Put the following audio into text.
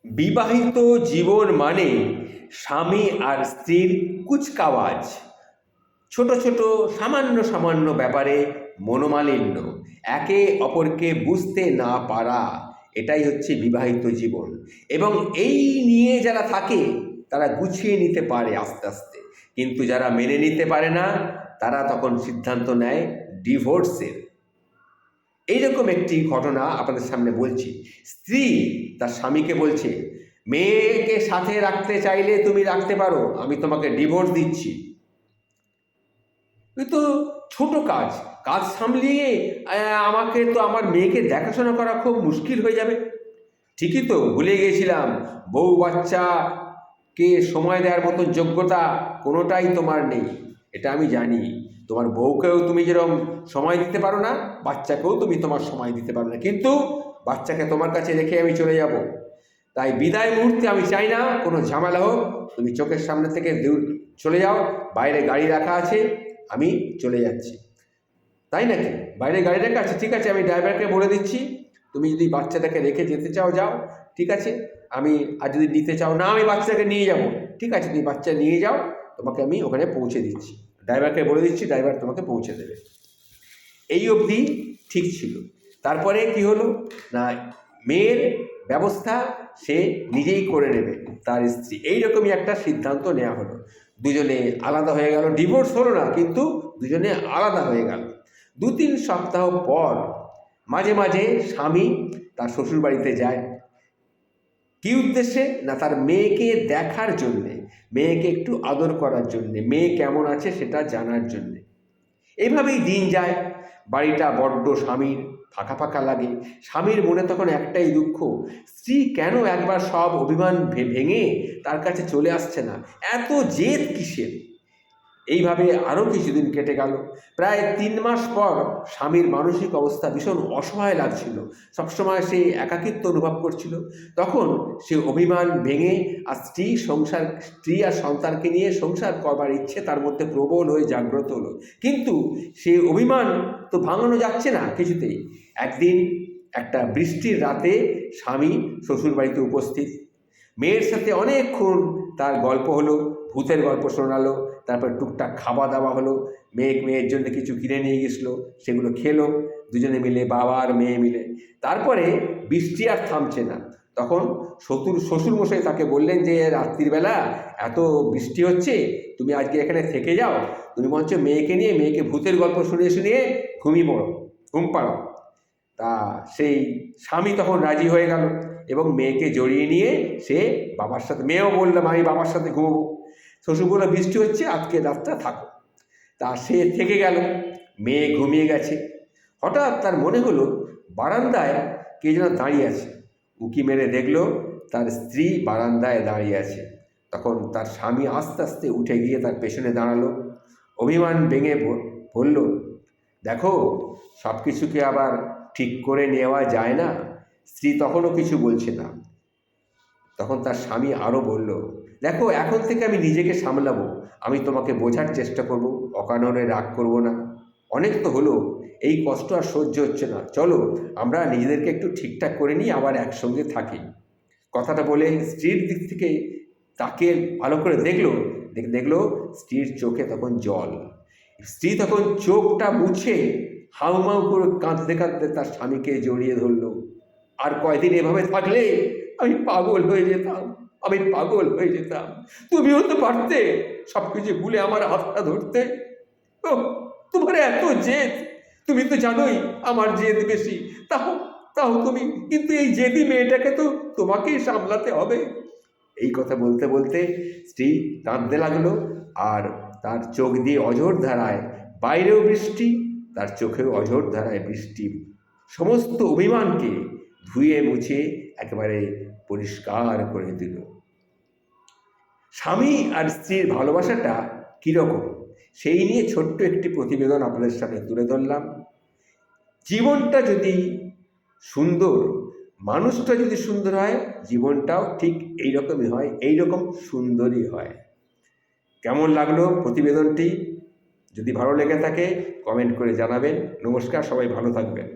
বিবাহিত জীবন মানে স্বামী আর স্ত্রীর কুচকাওয়াজ, ছোট ছোট সামান্য সামান্য ব্যাপারে মনোমালিন্য, একে অপরকে বুঝতে না পারা, এটাই হচ্ছে বিবাহিত জীবন। এবং এই নিয়ে যারা থাকে তারা গুছিয়ে নিতে পারে আস্তে আস্তে, কিন্তু যারা মেনে নিতে পারে না তারা তখন সিদ্ধান্ত নেয় ডিভোর্সের। এইরকম একটি ঘটনা আপনাদের সামনে বলছি। স্ত্রী তার স্বামীকে বলছে, মেয়েকে সাথে রাখতে চাইলে তুমি রাখতে পারো, আমি তোমাকে ডিভোর্স দিচ্ছি। এই তো ছোট কাজ, কাজ সামলিয়ে আমাকে তো আমার মেয়েকে দেখাশোনা করা খুব মুশকিল হয়ে যাবে। ঠিকই তো, ভুলে গিয়েছিলাম, বউ বাচ্চাকে সময় দেওয়ার মতো যোগ্যতা কোনোটাই তোমার নেই, এটা আমি জানি। তোমার বউকেও তুমি যেরকম সময় দিতে পারো না, বাচ্চাকেও তুমি তোমার সময় দিতে পারো না, কিন্তু বাচ্চাকে তোমার কাছে রেখে আমি চলে যাব। তাই বিদায় মুহূর্তে আমি চাই না কোনো ঝামেলা হোক, তুমি চোখের সামনে থেকে চলে যাও, বাইরে গাড়ি রাখা আছে, আমি চলে যাচ্ছি। তাই নাকি? বাইরে গাড়ি রাখা আছে, ঠিক আছে, আমি ড্রাইভারকে বলে দিচ্ছি, তুমি যদি বাচ্চাটাকে রেখে যেতে চাও যাও, ঠিক আছে। আমি আর যদি নিতে চাও না, আমি বাচ্চাকে নিয়ে যাব, ঠিক আছে, তুমি বাচ্চা নিয়ে যাও, তোমাকে আমি ওখানে পৌঁছে দিচ্ছি, ড্রাইভারকে বলে দিচ্ছি, ড্রাইভার তোমাকে পৌঁছে দেবে। এই অবধি ঠিক ছিল। তারপরে কি হলো না, মেয়ের ব্যবস্থা সে নিজেই করে নেবে তার স্ত্রী, এইরকমই একটা সিদ্ধান্ত নেওয়া হলো। দুজনে আলাদা হয়ে গেল, ডিভোর্স হলো না, কিন্তু দুজনে আলাদা হয়ে গেল। 2-3 সপ্তাহ পর মাঝে মাঝে স্বামী তার শ্বশুরবাড়িতে যায়। কী উদ্দেশ্যে না, তার মেয়েকে দেখার জন্যে, মেয়েকে একটু আদর করার জন্যে, মেয়ে কেমন আছে সেটা জানার জন্যে। এইভাবেই দিন যায়। বাড়িটা বড্ড স্বামীর ফাঁকা ফাঁকা লাগে। স্বামীর মনে তখন একটাই দুঃখ, স্ত্রী কেন একবার সব অভিমান ভেঙে তার কাছে চলে আসছে না, এত জেদ কিসের। এইভাবে আরও কিছুদিন কেটে গেল। প্রায় 3 মাস পর স্বামীর মানসিক অবস্থা ভীষণ অসহায় লাগছিল, সবসময় সে একাকিত্ব অনুভব করছিল। তখন সে অভিমান ভেঙে আর স্ত্রী আর সন্তানকে নিয়ে সংসার করবার ইচ্ছে তার মধ্যে প্রবল হয়ে জাগ্রত হলো। কিন্তু সে অভিমান তো ভাঙানো যাচ্ছে না কিছুতেই। একদিন একটা বৃষ্টির রাতে স্বামী শ্বশুরবাড়িতে উপস্থিত। মেয়ের সাথে অনেকক্ষণ তার গল্প হলো, ভূতের গল্প শোনালো, তারপর টুকটাক খাওয়া দাওয়া হলো। মেয়ের জন্য কিছু কিনে নিয়ে গেছিলো, সেগুলো খেলো দুজনে মিলে, বাবা আর মেয়ে মিলে। তারপরে বৃষ্টি আর থামছে না। তখন শ্বশুরমশাই তাকে বললেন যে, রাত্রিবেলা এত বৃষ্টি হচ্ছে, তুমি আজকে এখানে থেকে যাও, তুমি বরঞ্চ মেয়েকে ভূতের গল্প শুনিয়ে শুনিয়ে ঘুম পাড়ো। তা সেই স্বামী তখন রাজি হয়ে গেল এবং মেয়েকে জড়িয়ে নিয়ে সে বাবার সাথে, মেয়েও বললাম আমি বাবার সাথে ঘুমবো। শ্বশুর বলল, বৃষ্টি হচ্ছে, আজকে রাতটা থাকো। তা সে থেকে গেল। মেয়ে ঘুমিয়ে গেছে। হঠাৎ তার মনে হলো বারান্দায় কে যেন দাঁড়িয়ে আছে। উঁকি মেরে দেখলো তার স্ত্রী বারান্দায় দাঁড়িয়ে আছে। তখন তার স্বামী আস্তে আস্তে উঠে গিয়ে তার পেছনে দাঁড়ালো, অভিমান ভেঙে বলল, দেখো, সব কিছুকে আবার ঠিক করে নেওয়া যায় না। স্ত্রী তখনও কিছু বলছে না। তখন তার স্বামী আরও বলল, দেখো, এখন থেকে আমি নিজেকে সামলাবো, আমি তোমাকে বোঝার চেষ্টা করব, অকারণে রাগ করব না। অনেক তো হলো, এই কষ্ট আর সহ্য হচ্ছে না, চলো আমরা নিজেদেরকে একটু ঠিকঠাক করে নিই, আবার একসঙ্গে থাকি। কথাটা বলে স্ত্রীর দিক থেকে তাকে ভালো করে দেখলো স্ত্রীর চোখে তখন জল। স্ত্রী তখন চোখটা মুছে হাউমাউ করে কাঁদতে কাঁদতে তার স্বামীকে জড়িয়ে ধরল। আর কয়দিন এভাবে থাকলে আমি পাগল হয়ে যেতাম, আমি পাগল হয়ে যেতাম। তুমিও তো পারতে সব কিছু ভুলে আমার হাতটা ধরতে। ও, তোমার এত জেদ, তুমি তো জানোই আমার জেদ বেশি, তাও তাও তুমি, কিন্তু এই জেদি মেয়েটাকে তো তোমাকেই সামলাতে হবে। এই কথা বলতে বলতে স্ত্রী কাঁদতে লাগলো, আর তার চোখ দিয়ে অঝোর ধারায়, বাইরেও বৃষ্টি, তার চোখেও অঝোর ধারায় বৃষ্টি, সমস্ত অভিমানকে ধুয়ে মুছে একেবারে পরিষ্কার করে দিল। স্বামী আর স্ত্রীর ভালোবাসাটা কীরকম, সেই নিয়ে ছোট্ট একটি প্রতিবেদন আপনাদের সামনে তুলে ধরলাম। জীবনটা যদি সুন্দর, মানুষটা যদি সুন্দর হয়, জীবনটাও ঠিক এইরকমই হয়, এইরকম সুন্দরই হয়। কেমন লাগলো প্রতিবেদনটি? যদি ভালো লেগে থাকে কমেন্ট করে জানাবেন। নমস্কার, সবাই ভালো থাকবেন।